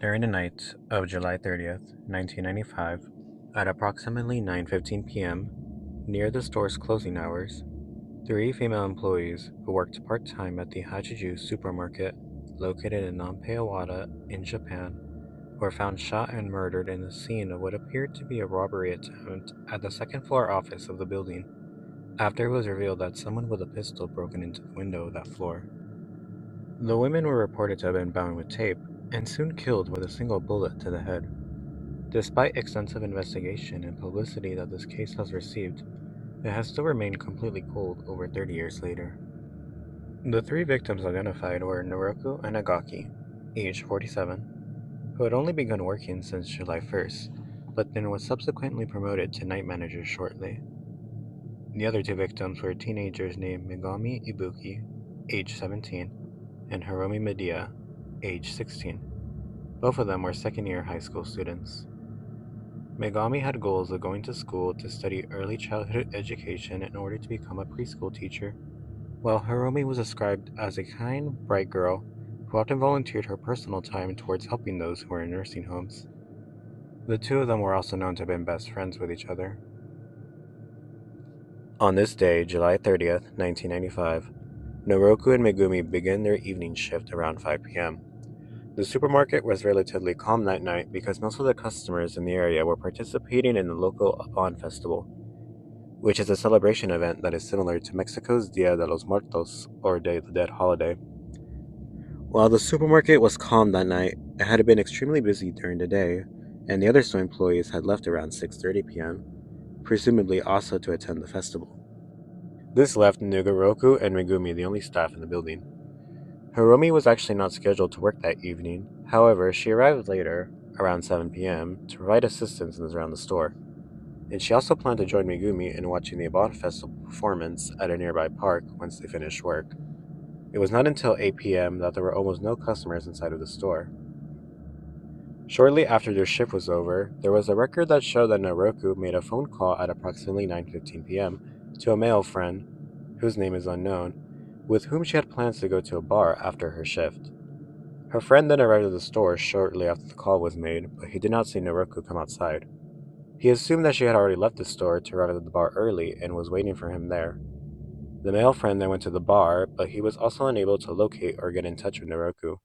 During the night of July 30th, 1995, at approximately 9:15 p.m., near the store's closing hours, three female employees who worked part-time at the Hachiju supermarket located in Nampeawada in Japan were found shot and murdered in the scene of what appeared to be a robbery attempt at the second-floor office of the building, after it was revealed that someone with a pistol broken into the window of that floor. The women were reported to have been bound with tape and soon killed with a single bullet to the head. Despite extensive investigation and publicity that this case has received, it has still remained completely cold over 30 years later. The three victims identified were Noroku Anagaki, age 47, who had only begun working since July 1st, but then was subsequently promoted to night manager shortly. The other two victims were teenagers named Megami Ibuki, age 17, and Hiromi Medea, age 16. Both of them were second-year high school students. Megami had goals of going to school to study early childhood education in order to become a preschool teacher, while Hiromi was described as a kind, bright girl who often volunteered her personal time towards helping those who were in nursing homes. The two of them were also known to have been best friends with each other. On this day, July 30th, 1995, Noroku and Megumi began their evening shift around 5 p.m. The supermarket was relatively calm that night because most of the customers in the area were participating in the local Upon Festival, which is a celebration event that is similar to Mexico's Dia de los Muertos, or Day of the Dead holiday. While the supermarket was calm that night, it had been extremely busy during the day, and the other store employees had left around 6:30 p.m., presumably also to attend the festival. This left Nugoroku and Megumi the only staff in the building. Hiromi was actually not scheduled to work that evening, however, she arrived later, around 7 p.m., to provide assistance around the store, and she also planned to join Megumi in watching the Abon Festival performance at a nearby park once they finished work. It was not until 8 p.m. that there were almost no customers inside of the store. Shortly after their shift was over, there was a record that showed that Naroku made a phone call at approximately 9:15 p.m. to a male friend, whose name is unknown, with whom she had plans to go to a bar after her shift. Her friend then arrived at the store shortly after the call was made, but he did not see Naroku come outside. He assumed that she had already left the store to arrive at the bar early and was waiting for him there. The male friend then went to the bar, but he was also unable to locate or get in touch with Naroku.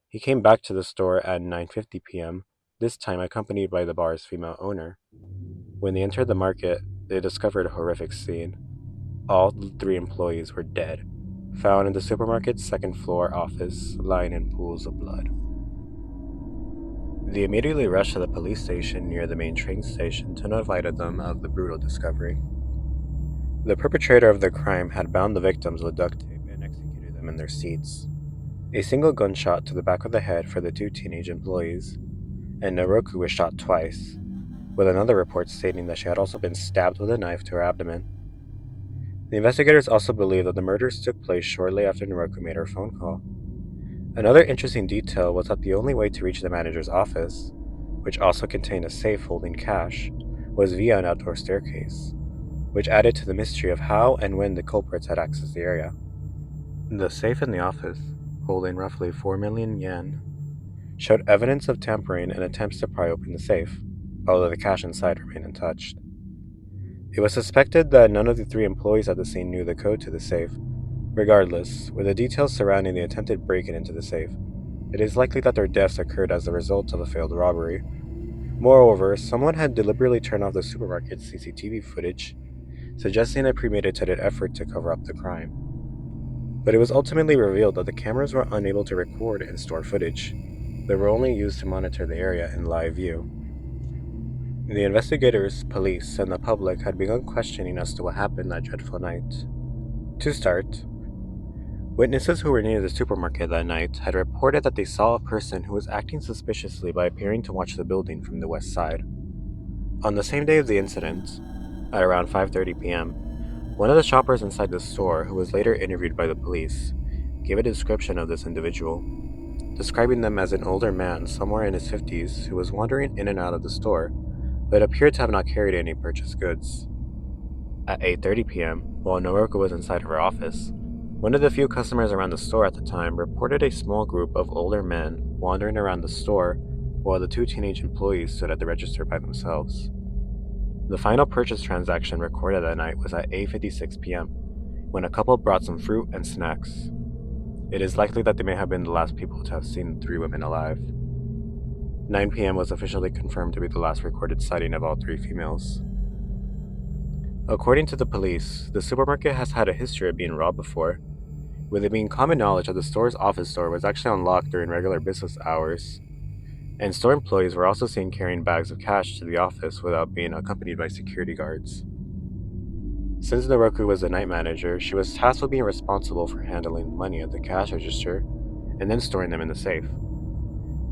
He came back to the store at 9:50 p.m., this time accompanied by the bar's female owner. When they entered the market, they discovered a horrific scene. All three employees were dead, found in the supermarket's second-floor office, lying in pools of blood. They immediately rushed to the police station near the main train station to notify them of the brutal discovery. The perpetrator of the crime had bound the victims with duct tape and executed them in their seats. A single gunshot to the back of the head for the two teenage employees, and Naroku was shot twice, with another report stating that she had also been stabbed with a knife to her abdomen. The investigators also believe that the murders took place shortly after Naroku made her phone call. Another interesting detail was that the only way to reach the manager's office, which also contained a safe holding cash, was via an outdoor staircase, which added to the mystery of how and when the culprits had accessed the area. The safe in the office, holding roughly 4 million yen, showed evidence of tampering and attempts to pry open the safe, although the cash inside remained untouched. It was suspected that none of the three employees at the scene knew the code to the safe. Regardless, with the details surrounding the attempted break-in into the safe, it is likely that their deaths occurred as the result of a failed robbery. Moreover, someone had deliberately turned off the supermarket's CCTV footage, suggesting a premeditated effort to cover up the crime. But it was ultimately revealed that the cameras were unable to record and store footage. They were only used to monitor the area in live view. The investigators, police, and the public had begun questioning as to what happened that dreadful night. To start, witnesses who were near the supermarket that night had reported that they saw a person who was acting suspiciously by appearing to watch the building from the west side. On the same day of the incident, at around 5:30 p.m., one of the shoppers inside the store, who was later interviewed by the police, gave a description of this individual, describing them as an older man somewhere in his 50s who was wandering in and out of the store, but appeared to have not carried any purchased goods. At 8:30 p.m., while Noriko was inside her office, One of the few customers around the store at the time reported a small group of older men wandering around the store while the two teenage employees stood at the register by themselves. The final purchase transaction recorded that night was at 8:56 p.m., when a couple brought some fruit and snacks. It is likely that they may have been the last people to have seen the three women alive. 9 p.m. was officially confirmed to be the last recorded sighting of all three females. According to the police, the supermarket has had a history of being robbed before, with it being common knowledge that the store's office door was actually unlocked during regular business hours, and store employees were also seen carrying bags of cash to the office without being accompanied by security guards. Since Noroku was the night manager, she was tasked with being responsible for handling money at the cash register and then storing them in the safe,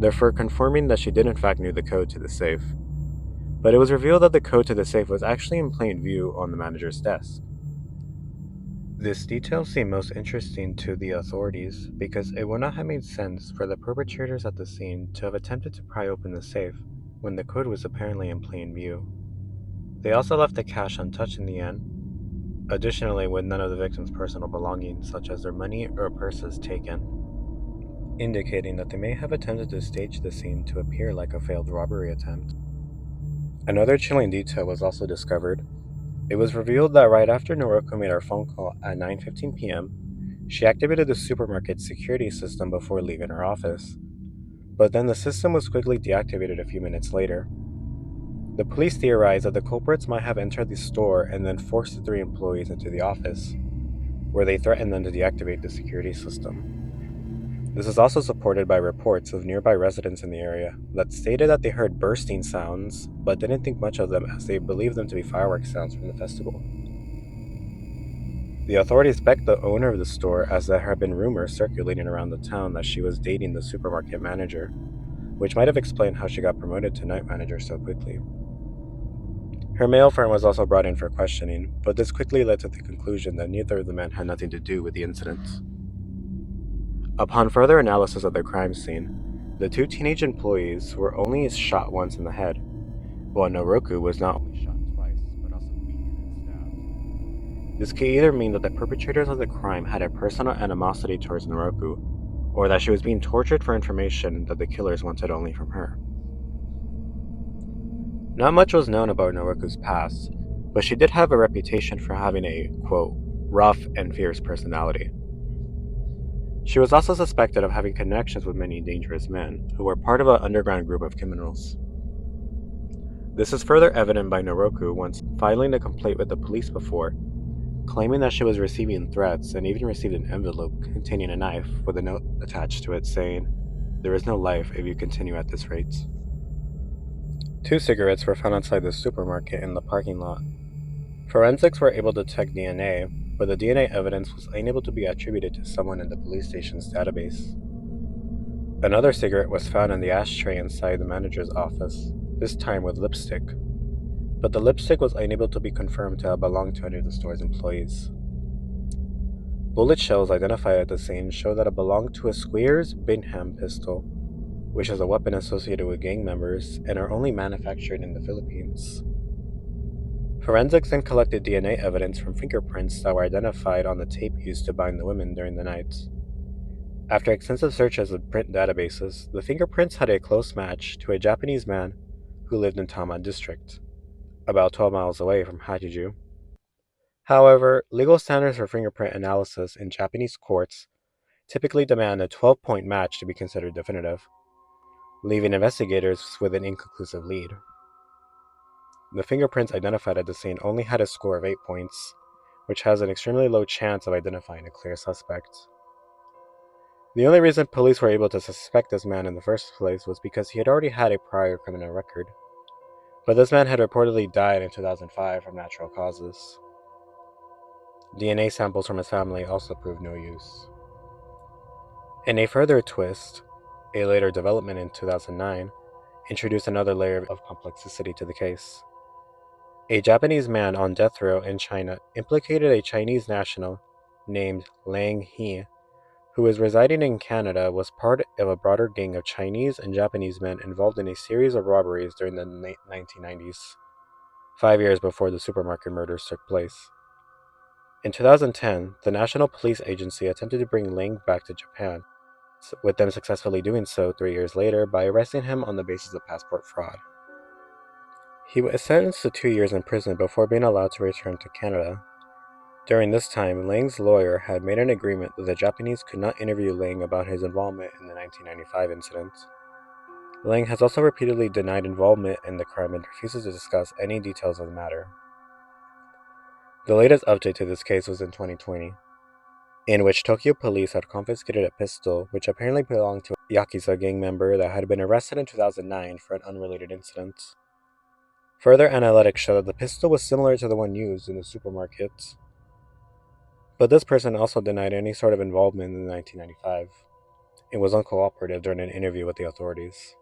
therefore confirming that she did in fact knew the code to the safe. But it was revealed that the code to the safe was actually in plain view on the manager's desk. This detail seemed most interesting to the authorities because it would not have made sense for the perpetrators at the scene to have attempted to pry open the safe when the code was apparently in plain view. They also left the cash untouched in the end, additionally with none of the victims' personal belongings such as their money or purses taken, indicating that they may have attempted to stage the scene to appear like a failed robbery attempt. Another chilling detail was also discovered. It was revealed that right after Noroko made her phone call at 9:15 p.m., she activated the supermarket's security system before leaving her office, but then the system was quickly deactivated a few minutes later. The police theorized that the culprits might have entered the store and then forced the three employees into the office, where they threatened them to deactivate the security system. This is also supported by reports of nearby residents in the area that stated that they heard bursting sounds, but didn't think much of them as they believed them to be fireworks sounds from the festival. The authorities begged the owner of the store as there had been rumors circulating around the town that she was dating the supermarket manager, which might have explained how she got promoted to night manager so quickly. Her male friend was also brought in for questioning, but this quickly led to the conclusion that neither of the men had nothing to do with the incident. Upon further analysis of the crime scene, the two teenage employees were only shot once in the head, while Noroku was not only shot twice, but also beaten and stabbed. This could either mean that the perpetrators of the crime had a personal animosity towards Noroku, or that she was being tortured for information that the killers wanted only from her. Not much was known about Noroku's past, but she did have a reputation for having a, quote, rough and fierce personality. She was also suspected of having connections with many dangerous men, who were part of an underground group of criminals. This is further evident by Noroku once filing a complaint with the police before, claiming that she was receiving threats and even received an envelope containing a knife with a note attached to it saying, "There is no life if you continue at this rate." Two cigarettes were found outside the supermarket in the parking lot. Forensics were able to detect DNA, but the DNA evidence was unable to be attributed to someone in the police station's database. Another cigarette was found in the ashtray inside the manager's office, this time with lipstick, but the lipstick was unable to be confirmed to have belonged to any of the store's employees. Bullet shells identified at the scene show that it belonged to a Squeers Bingham pistol, which is a weapon associated with gang members and are only manufactured in the Philippines. Forensics then collected DNA evidence from fingerprints that were identified on the tape used to bind the women during the night. After extensive searches of print databases, the fingerprints had a close match to a Japanese man who lived in Tama District, about 12 miles away from Hachiju. However, legal standards for fingerprint analysis in Japanese courts typically demand a 12-point match to be considered definitive, leaving investigators with an inconclusive lead. The fingerprints identified at the scene only had a score of 8 points, which has an extremely low chance of identifying a clear suspect. The only reason police were able to suspect this man in the first place was because he had already had a prior criminal record, but this man had reportedly died in 2005 from natural causes. DNA samples from his family also proved no use. In a further twist, a later development in 2009 introduced another layer of complexity to the case. A Japanese man on death row in China implicated a Chinese national named Lang He, who was residing in Canada, was part of a broader gang of Chinese and Japanese men involved in a series of robberies during the late 1990s, 5 years before the supermarket murders took place. In 2010, the National Police Agency attempted to bring Ling back to Japan, with them successfully doing so 3 years later by arresting him on the basis of passport fraud. He was sentenced to 2 years in prison before being allowed to return to Canada. During this time, Ling's lawyer had made an agreement that the Japanese could not interview Ling about his involvement in the 1995 incident. Ling has also repeatedly denied involvement in the crime and refuses to discuss any details of the matter. The latest update to this case was in 2020, in which Tokyo police had confiscated a pistol which apparently belonged to a Yakuza gang member that had been arrested in 2009 for an unrelated incident. Further analytics show that the pistol was similar to the one used in the supermarket, but this person also denied any sort of involvement in 1995 and was uncooperative during an interview with the authorities.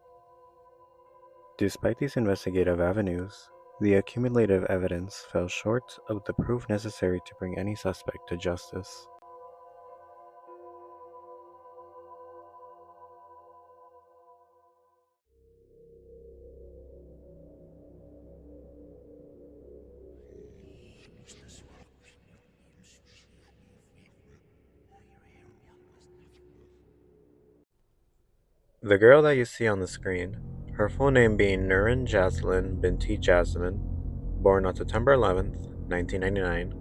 Despite these investigative avenues, the accumulative evidence fell short of the proof necessary to bring any suspect to justice. The girl that you see on the screen, her full name being Nurin Jaslin Binti Jasmine, born on September 11th, 1999,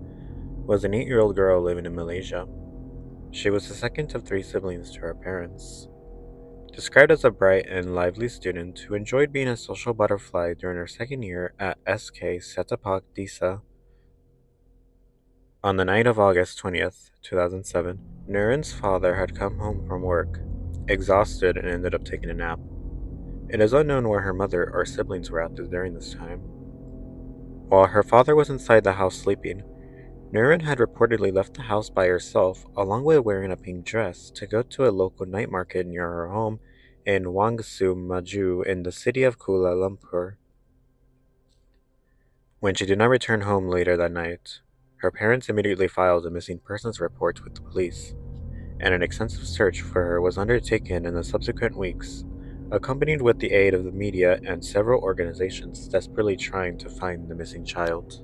was an 8-year-old girl living in Malaysia. She was the second of 3 siblings to her parents. Described as a bright and lively student who enjoyed being a social butterfly during her second year at SK Setapak Disa. On the night of August 20th, 2007, Nurin's father had come home from work, exhausted, and ended up taking a nap. It is unknown where her mother or siblings were at during this time. While her father was inside the house sleeping, Nurin had reportedly left the house by herself, along with wearing a pink dress, to go to a local night market near her home in Wangsu Maju in the city of Kuala Lumpur. When she did not return home later that night, her parents immediately filed a missing persons report with the police, and an extensive search for her was undertaken in the subsequent weeks, accompanied with the aid of the media and several organizations desperately trying to find the missing child.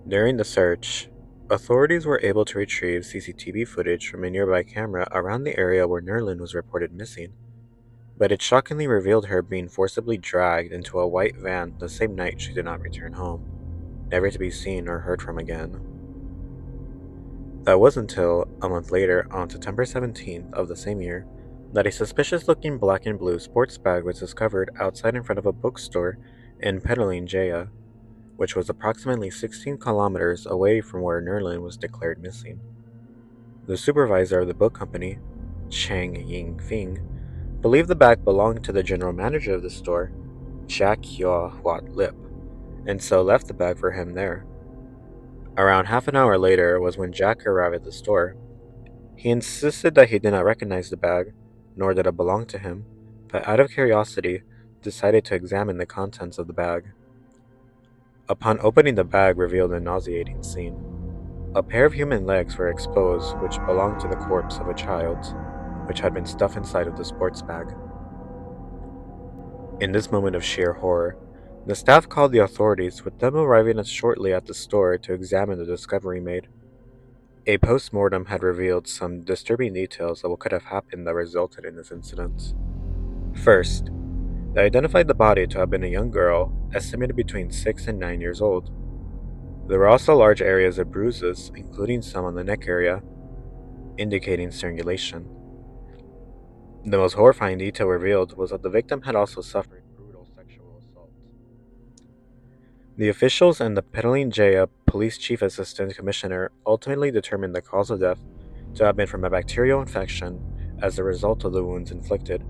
During the search, authorities were able to retrieve CCTV footage from a nearby camera around the area where Nerlin was reported missing, but it shockingly revealed her being forcibly dragged into a white van the same night she did not return home, never to be seen or heard from again. That was until, a month later, on September 17th of the same year, that a suspicious-looking black and blue sports bag was discovered outside in front of a bookstore in Petaling Jaya, which was approximately 16 kilometers away from where Nerlin was declared missing. The supervisor of the book company, Chang Ying-fing, believed the bag belonged to the general manager of the store, Jack Huat Lip, and so left the bag for him there. Around half an hour later was when Jack arrived at the store. He insisted that he did not recognize the bag, nor did it belong to him, but out of curiosity, decided to examine the contents of the bag. Upon opening the bag revealed a nauseating scene. A pair of human legs were exposed which belonged to the corpse of a child, which had been stuffed inside of the sports bag. In this moment of sheer horror, the staff called the authorities, with them arriving shortly at the store to examine the discovery made. A post-mortem had revealed some disturbing details of what could have happened that resulted in this incident. First, they identified the body to have been a young girl, estimated between 6 and 9 years old. There were also large areas of bruises, including some on the neck area, indicating strangulation. The most horrifying detail revealed was that the victim had also suffered brutal sexual assault. The officials and the Petaling Jaya Police Chief Assistant Commissioner ultimately determined the cause of death to have been from a bacterial infection as a result of the wounds inflicted,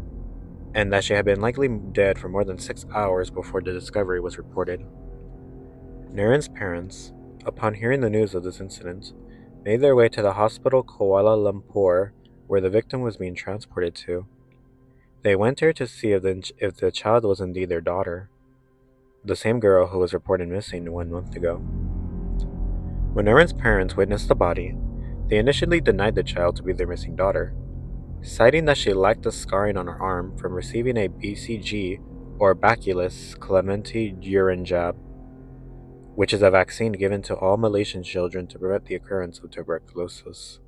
and that she had been likely dead for more than 6 hours before the discovery was reported. Naren's parents, upon hearing the news of this incident, made their way to the hospital Kuala Lumpur where the victim was being transported to. They went there to see if the child was indeed their daughter, the same girl who was reported missing 1 month ago. When Naren's parents witnessed the body, they initially denied the child to be their missing daughter, citing that she lacked the scarring on her arm from receiving a BCG or Bacillus clementi urine jab, which is a vaccine given to all Malaysian children to prevent the occurrence of tuberculosis.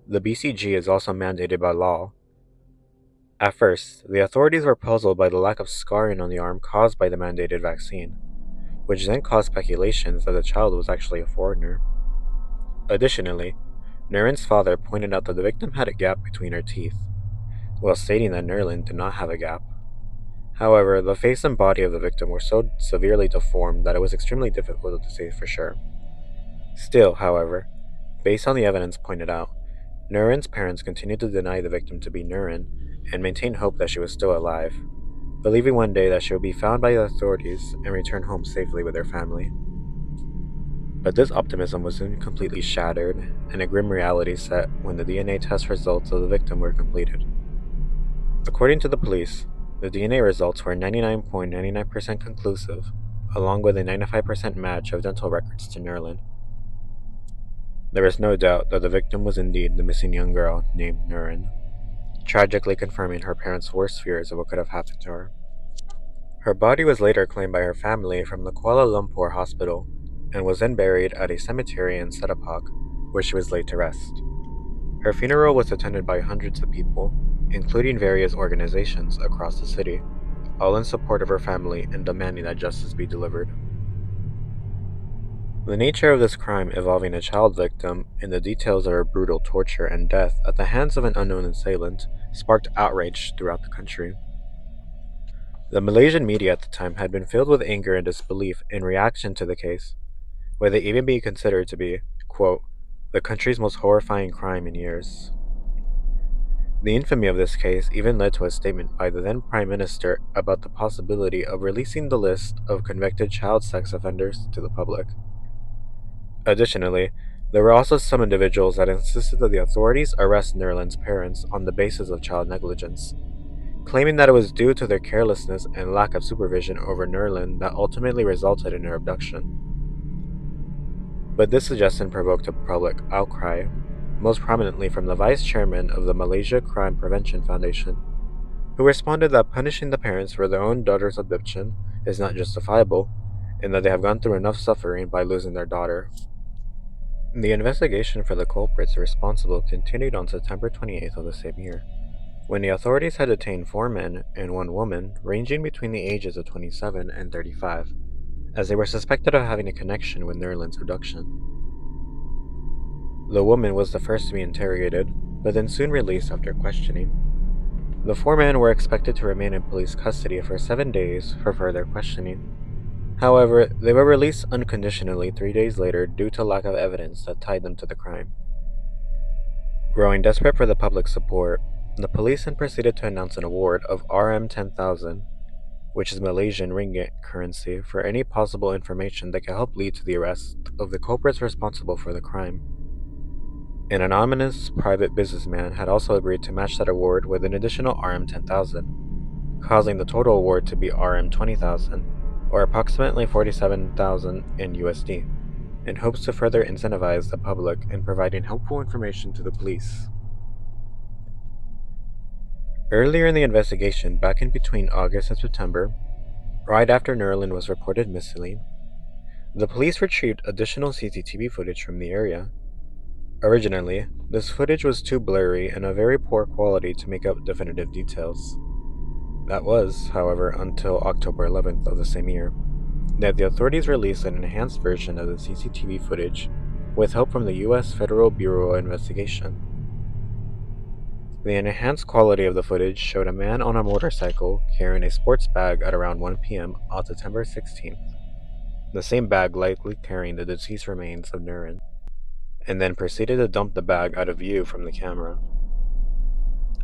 The BCG is also mandated by law. At first, the authorities were puzzled by the lack of scarring on the arm caused by the mandated vaccine, which then caused speculations that the child was actually a foreigner. Additionally, Nurin's father pointed out that the victim had a gap between her teeth, while stating that Nurin did not have a gap. However, the face and body of the victim were so severely deformed that it was extremely difficult to say for sure. Still, however, based on the evidence pointed out, Nurin's parents continued to deny the victim to be Nurin and maintained hope that she was still alive, believing one day that she would be found by the authorities and return home safely with her family. But this optimism was soon completely shattered, and a grim reality set when the DNA test results of the victim were completed. According to the police, the DNA results were 99.99% conclusive, along with a 95% match of dental records to Nerlin. There is no doubt that the victim was indeed the missing young girl named Nurin, tragically confirming her parents' worst fears of what could have happened to her. Her body was later claimed by her family from the Kuala Lumpur hospital and was then buried at a cemetery in Setapak, where she was laid to rest. Her funeral was attended by hundreds of people, including various organizations across the city, all in support of her family and demanding that justice be delivered. The nature of this crime involving a child victim and the details of her brutal torture and death at the hands of an unknown assailant sparked outrage throughout the country. The Malaysian media at the time had been filled with anger and disbelief in reaction to the case, where they even be considered to be, quote, the country's most horrifying crime in years. The infamy of this case even led to a statement by the then Prime Minister about the possibility of releasing the list of convicted child sex offenders to the public. Additionally, there were also some individuals that insisted that the authorities arrest Nerlin's parents on the basis of child negligence, claiming that it was due to their carelessness and lack of supervision over Nerlin that ultimately resulted in her abduction. But this suggestion provoked a public outcry, most prominently from the vice chairman of the Malaysia Crime Prevention Foundation, who responded that punishing the parents for their own daughter's abduction is not justifiable, and that they have gone through enough suffering by losing their daughter. The investigation for the culprits responsible continued on September 28th of the same year, when the authorities had detained 4 men and 1 woman ranging between the ages of 27 and 35, as they were suspected of having a connection with Nerlin's abduction. The woman was the first to be interrogated, but then soon released after questioning. The 4 men were expected to remain in police custody for 7 days for further questioning. However, they were released unconditionally 3 days later due to lack of evidence that tied them to the crime. Growing desperate for the public's support, the police then proceeded to announce an award of Rm 10,000, which is Malaysian ringgit currency, for any possible information that could help lead to the arrest of the culprits responsible for the crime. An anonymous private businessman had also agreed to match that award with an additional Rm 10,000, causing the total award to be Rm 20,000, or approximately 47,000 in USD, in hopes to further incentivize the public in providing helpful information to the police. Earlier in the investigation, back in between August and September, right after Nerlin was reported missing, the police retrieved additional CCTV footage from the area. Originally, this footage was too blurry and of very poor quality to make up definitive details. That was, however, until October 11th of the same year, that the authorities released an enhanced version of the CCTV footage with help from the U.S. Federal Bureau of Investigation. The enhanced quality of the footage showed a man on a motorcycle carrying a sports bag at around 1 p.m. on September 16th, the same bag likely carrying the deceased remains of Nurin, and then proceeded to dump the bag out of view from the camera.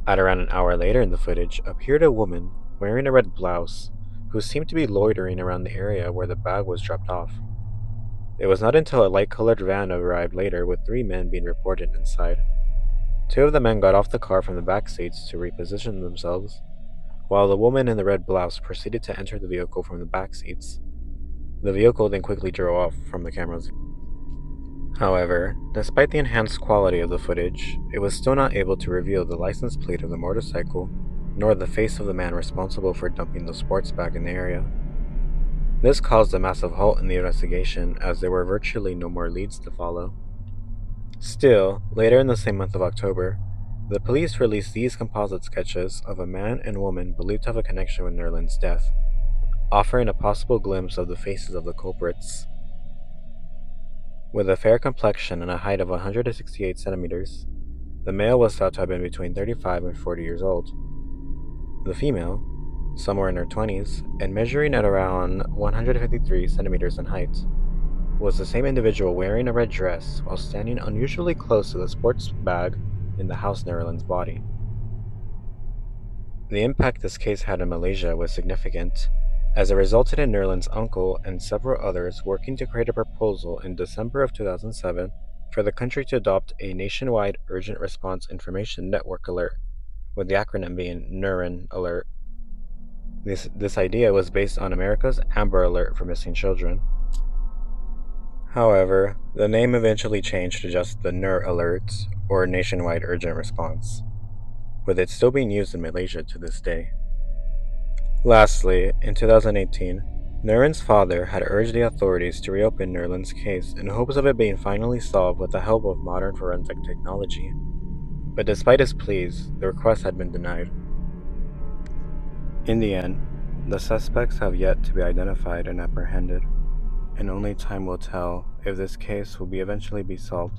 At around an hour later in the footage appeared a woman wearing a red blouse who seemed to be loitering around the area where the bag was dropped off. It was not until a light-colored van arrived later with 3 men being reported inside. 2 of the men got off the car from the back seats to reposition themselves, while the woman in the red blouse proceeded to enter the vehicle from the back seats. The vehicle then quickly drove off from the cameras. However, despite the enhanced quality of the footage, it was still not able to reveal the license plate of the motorcycle, nor the face of the man responsible for dumping the sports bag in the area. This caused a massive halt in the investigation as there were virtually no more leads to follow. Still, later in the same month of October, the police released these composite sketches of a man and woman believed to have a connection with Nerland's death, offering a possible glimpse of the faces of the culprits. With a fair complexion and a height of 168 centimeters, the male was thought to have been between 35 and 40 years old. The female, somewhere in her 20s, and measuring at around 153 centimeters in height, was the same individual wearing a red dress while standing unusually close to the sports bag in the house near Nerland's body. The impact this case had in Malaysia was significant, as it resulted in Nerland's uncle and several others working to create a proposal in December of 2007 for the country to adopt a nationwide urgent response information network alert, with the acronym being NURIN Alert. This idea was based on America's Amber Alert for missing children. However, the name eventually changed to just the NUR Alert, or Nationwide Urgent Response, with it still being used in Malaysia to this day. Lastly, in 2018, Nurin's father had urged the authorities to reopen Nerland's case in hopes of it being finally solved with the help of modern forensic technology. But despite his pleas, the request had been denied. In the end, the suspects have yet to be identified and apprehended, and only time will tell if this case will eventually be solved.